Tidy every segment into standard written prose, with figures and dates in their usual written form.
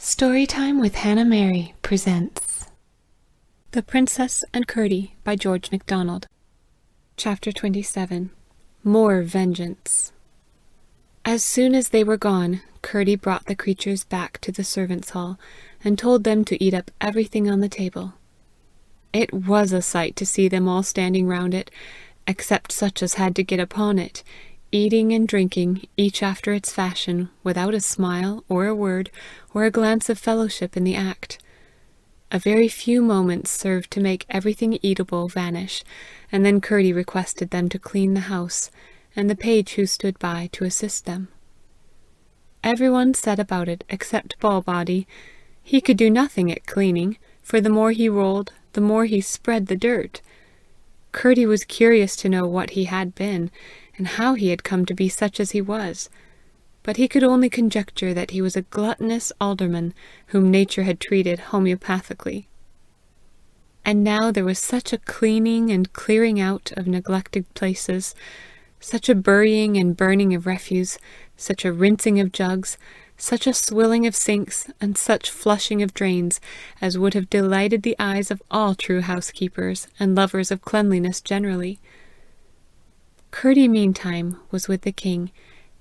Storytime with HannahMary Presents The Princess and Curdie by George MacDonald. Chapter 27. More Vengeance. As soon as they were gone, Curdie brought the creatures back to the servants' hall, and told them to eat up everything on the table. It was a sight to see them all standing round it, except such as had to get upon it, eating and drinking, each after its fashion, without a smile, or a word, or a glance of fellowship in the act. A very few moments served to make everything eatable vanish, and then Curdie requested them to clean the house, and the page who stood by to assist them. Everyone set about it except Ballbody. He could do nothing at cleaning, for the more he rolled, the more he spread the dirt. Curdie was curious to know what he had been, and how he had come to be such as he was, but he could only conjecture that he was a gluttonous alderman whom nature had treated homeopathically. And now there was such a cleaning and clearing out of neglected places, such a burying and burning of refuse, such a rinsing of jugs, such a swilling of sinks, and such flushing of drains, as would have delighted the eyes of all true housekeepers and lovers of cleanliness generally. Curdie meantime was with the king,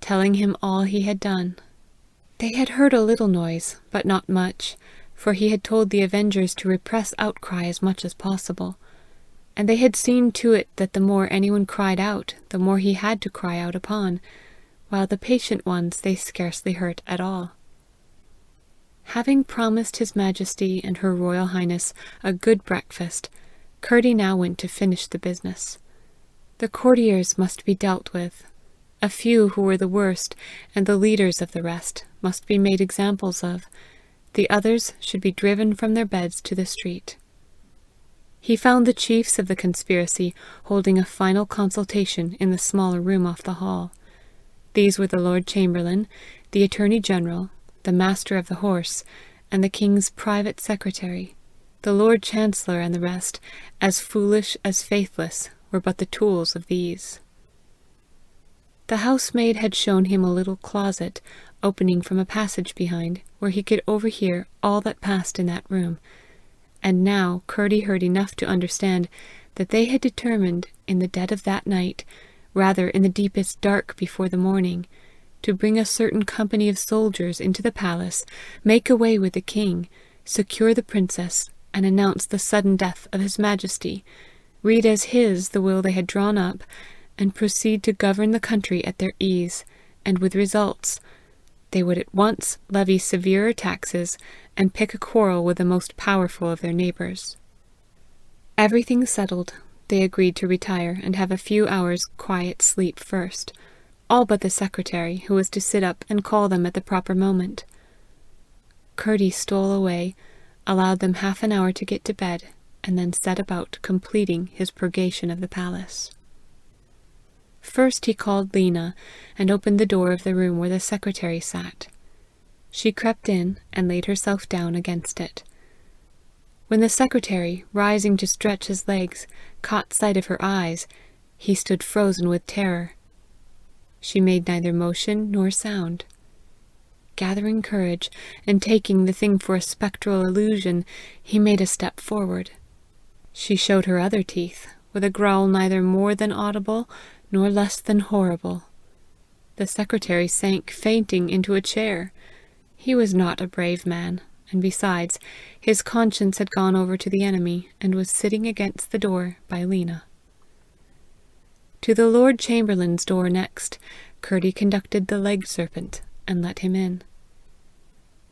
telling him all he had done. They had heard a little noise, but not much, for he had told the avengers to repress outcry as much as possible, and they had seen to it that the more anyone cried out, the more he had to cry out upon, while the patient ones they scarcely hurt at all. Having promised his Majesty and her Royal Highness a good breakfast, Curdie now went to finish the business. The courtiers must be dealt with. A few who were the worst, and the leaders of the rest, must be made examples of. The others should be driven from their beds to the street. He found the chiefs of the conspiracy holding a final consultation in the smaller room off the hall. These were the Lord Chamberlain, the Attorney General, the Master of the Horse, and the King's private secretary. The Lord Chancellor and the rest, as foolish as faithless, were but the tools of these. The housemaid had shown him a little closet, opening from a passage behind, where he could overhear all that passed in that room, and now Curdie heard enough to understand that they had determined, in the dead of that night, rather in the deepest dark before the morning, to bring a certain company of soldiers into the palace, make away with the king, secure the princess, and announce the sudden death of his Majesty, read as his the will they had drawn up, and proceed to govern the country at their ease, and with results. They would at once levy severer taxes, and pick a quarrel with the most powerful of their neighbours. Everything settled, they agreed to retire and have a few hours' quiet sleep first, all but the secretary, who was to sit up and call them at the proper moment. Curdie stole away, allowed them half an hour to get to bed, and then set about completing his purgation of the palace. First he called Lena, and opened the door of the room where the secretary sat. She crept in, and laid herself down against it. When the secretary, rising to stretch his legs, caught sight of her eyes, he stood frozen with terror. She made neither motion nor sound. Gathering courage, and taking the thing for a spectral illusion, he made a step forward. She showed her other teeth, with a growl neither more than audible, nor less than horrible. The secretary sank fainting into a chair. He was not a brave man, and besides, his conscience had gone over to the enemy, and was sitting against the door by Lena. To the Lord Chamberlain's door next, Curdie conducted the leg-serpent, and let him in.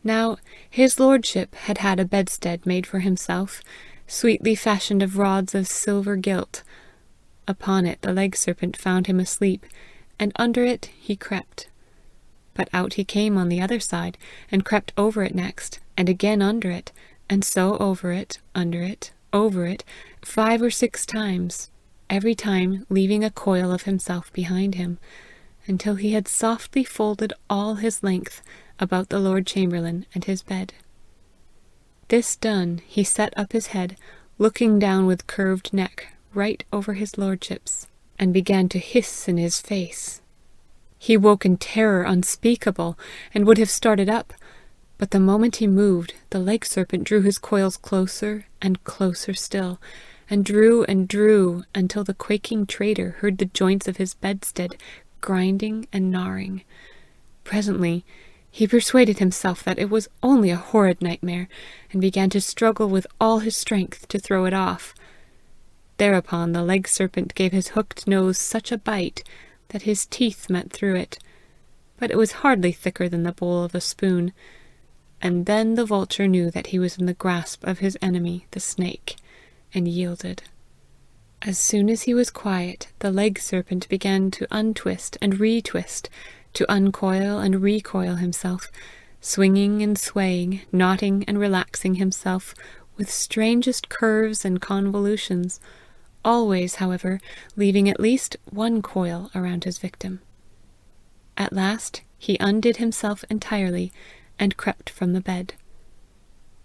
Now his lordship had had a bedstead made for himself, sweetly fashioned of rods of silver gilt. Upon it the leg-serpent found him asleep, and under it he crept. But out he came on the other side, and crept over it next, and again under it, and so over it, under it, over it, 5 or 6 times, every time leaving a coil of himself behind him, until he had softly folded all his length about the Lord Chamberlain and his bed. This done, he set up his head, looking down with curved neck, right over his lordship's, and began to hiss in his face. He woke in terror unspeakable, and would have started up, But the moment he moved, the leg serpent drew his coils closer and closer still, and drew until the quaking trader heard the joints of his bedstead grinding and gnawing. Presently he persuaded himself that it was only a horrid nightmare, and began to struggle with all his strength to throw it off. Thereupon the leg serpent gave his hooked nose such a bite that his teeth met through it, but it was hardly thicker than the bowl of a spoon, and then the vulture knew that he was in the grasp of his enemy, the snake, and yielded. As soon as he was quiet, the leg serpent began to untwist and retwist, to uncoil and recoil himself, swinging and swaying, knotting and relaxing himself with strangest curves and convolutions, always, however, leaving at least one coil around his victim. At last he undid himself entirely, and crept from the bed.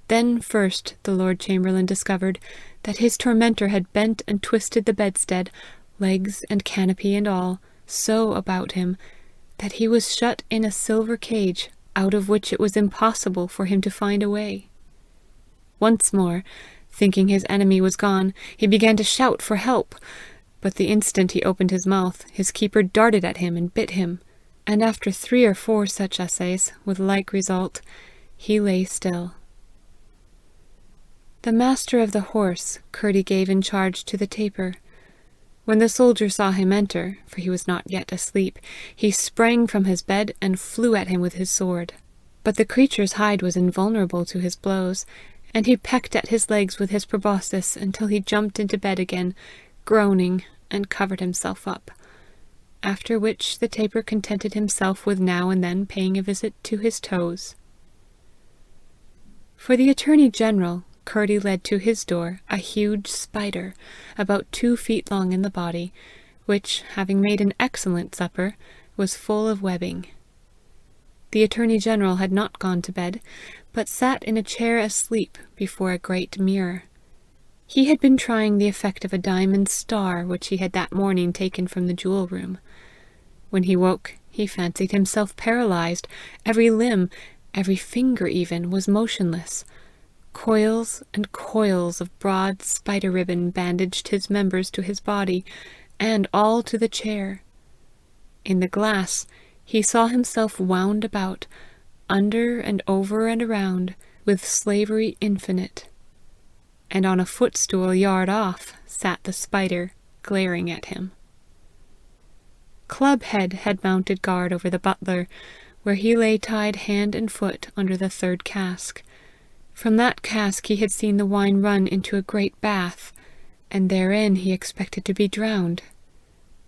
Then first the Lord Chamberlain discovered that his tormentor had bent and twisted the bedstead, legs and canopy and all, so about him, that he was shut in a silver cage, out of which it was impossible for him to find a way. Once more, thinking his enemy was gone, he began to shout for help, but the instant he opened his mouth, his keeper darted at him and bit him, and after 3 or 4 such essays, with like result, he lay still. The master of the horse Curdie gave in charge to the taper. When the soldier saw him enter, for he was not yet asleep, he sprang from his bed and flew at him with his sword. But the creature's hide was invulnerable to his blows, and he pecked at his legs with his proboscis until he jumped into bed again, groaning, and covered himself up. After which the taper contented himself with now and then paying a visit to his toes. For the Attorney-General, Curdie led to his door a huge spider, about 2 feet long in the body, which, having made an excellent supper, was full of webbing. The Attorney-General had not gone to bed, but sat in a chair asleep before a great mirror. He had been trying the effect of a diamond star which he had that morning taken from the jewel-room. When he woke, he fancied himself paralyzed. Every limb, every finger even, was motionless. Coils and coils of broad spider ribbon bandaged his members to his body, and all to the chair. In the glass he saw himself wound about, under and over and around, with slavery infinite. And on a footstool a yard off sat the spider, glaring at him. Clubhead had mounted guard over the butler, where he lay tied hand and foot under the 3rd cask. From that cask he had seen the wine run into a great bath, and therein he expected to be drowned.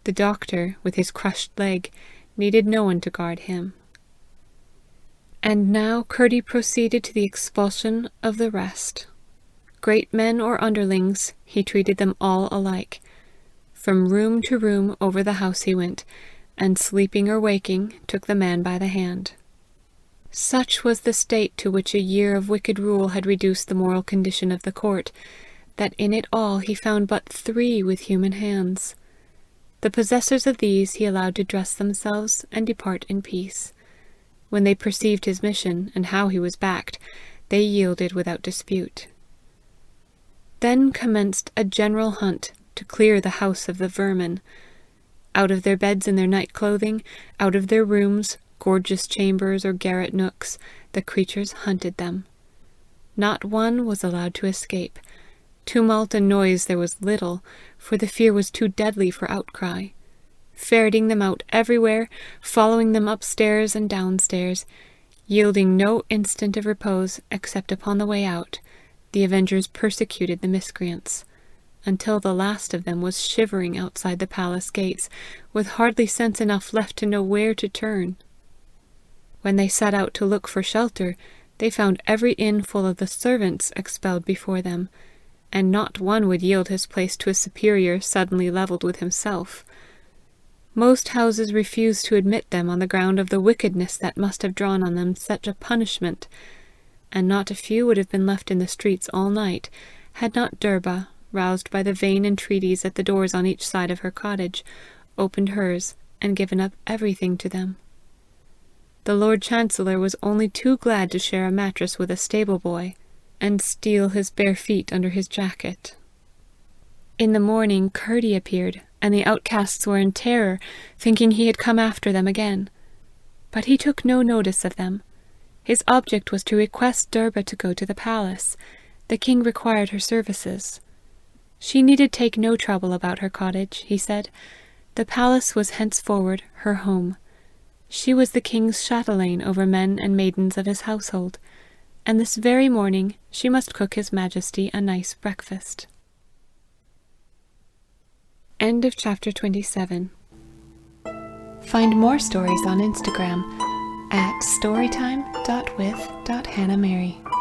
The doctor, with his crushed leg, needed no one to guard him. And now Curdie proceeded to the expulsion of the rest. Great men or underlings, he treated them all alike. From room to room over the house he went, and sleeping or waking, took the man by the hand. Such was the state to which a year of wicked rule had reduced the moral condition of the court, that in it all he found but 3 with human hands. The possessors of these he allowed to dress themselves and depart in peace. When they perceived his mission, and how he was backed, they yielded without dispute. Then commenced a general hunt to clear the house of the vermin. Out of their beds and their night clothing, out of their rooms, gorgeous chambers or garret nooks, the creatures hunted them. Not one was allowed to escape. Tumult and noise there was little, for the fear was too deadly for outcry. Ferreting them out everywhere, following them upstairs and downstairs, yielding no instant of repose except upon the way out, the avengers persecuted the miscreants, until the last of them was shivering outside the palace gates, with hardly sense enough left to know where to turn. When they set out to look for shelter, they found every inn full of the servants expelled before them, and not one would yield his place to a superior suddenly levelled with himself. Most houses refused to admit them on the ground of the wickedness that must have drawn on them such a punishment, and not a few would have been left in the streets all night, had not Durba, roused by the vain entreaties at the doors on each side of her cottage, opened hers, and given up everything to them. the Lord Chancellor was only too glad to share a mattress with a stable boy, and steal his bare feet under his jacket. In the morning Curdie appeared, and the outcasts were in terror, thinking he had come after them again. But he took no notice of them. His object was to request Durba to go to the palace. The king required her services. She needed take no trouble about her cottage, he said. The palace was henceforward her home. She was the king's chatelaine over men and maidens of his household, and this very morning she must cook his majesty a nice breakfast. End of chapter 27. Find more stories on Instagram at storytime.with.HannahMary.